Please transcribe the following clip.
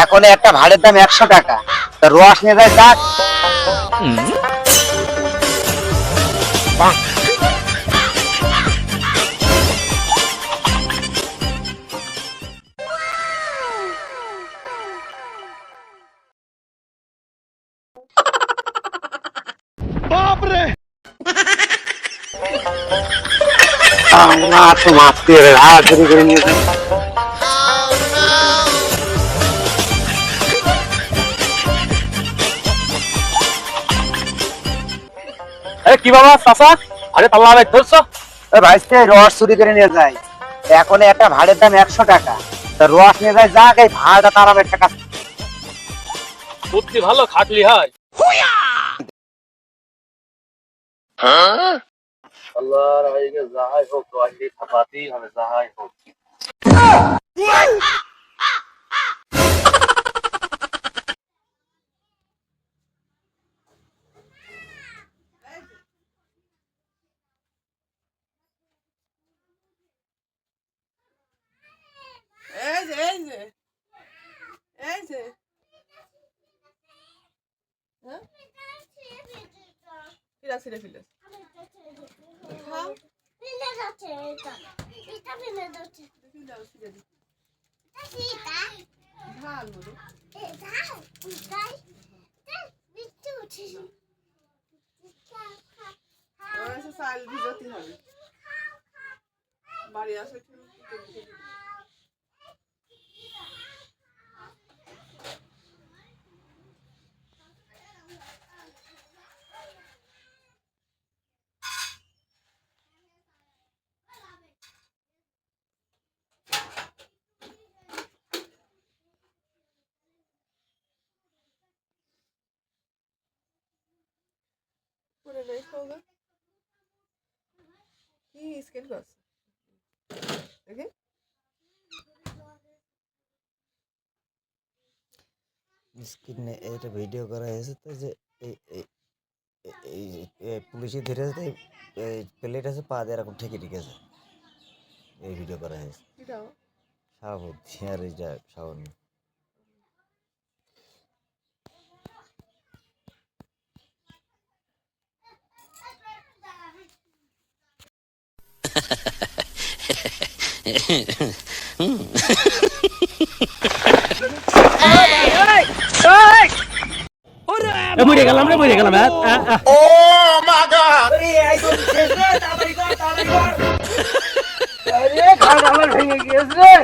এখন একটা ভাড়ের দাম 100 টাকা, তা রস নিয়ে যায় যাক। আল্লাহ তো মারতে রে, হাত ধরে করে নিয়ে যায়। কি বাবা চাচা, আরে তাল্লা ভাই ধরছো? ভাই রস চুরি করে নিয়ে যায়, এখন একটা ভাড়ের দাম 100 টাকা, তা রস নিয়ে যায় যাক, এই ভাড়াটা তার আমার টাকা। বুদ্ধি ভালো খাটলি হয়। আল্লাহর আইগে যাহাই হোক রহিলি থাকাতেই হবে, যাহাই হোক। এই যে এই যে এই যে হ্যাঁ কিরা ছিঁড়ে ফেলে খাও ফেলে যাচ্ছে এটা এটা ফেলে যাচ্ছে দেখি দাও ছিঁড়ে দি এটা ঝাল বলো এটা উঠাই বিচ্ছু উঠে এবার এসে চাল ভিজাতে হবে বাড়ি আসে করে নেই খাওয়া কি স্ক্যান করছে দেখি স্ক্রিনে এটা ভিডিও করা হয়েছে তো যে এই এই এই পুলিশে ধরেছে, এই প্লেট আছে পা দিয়ে এরকম ঠেকে রেখেছে, এই ভিডিও করা হয়েছে। এটাও সাবুদ্দি আর এই যা সাবন। মরে গেলাম রে, মরে গেলাম। ও মা গড, এই তো শেষ রে, তাড়াতাড়ি কর, তাড়াতাড়ি কর। আরে ঘাড় আমার ভেঙে গিয়েছে রে।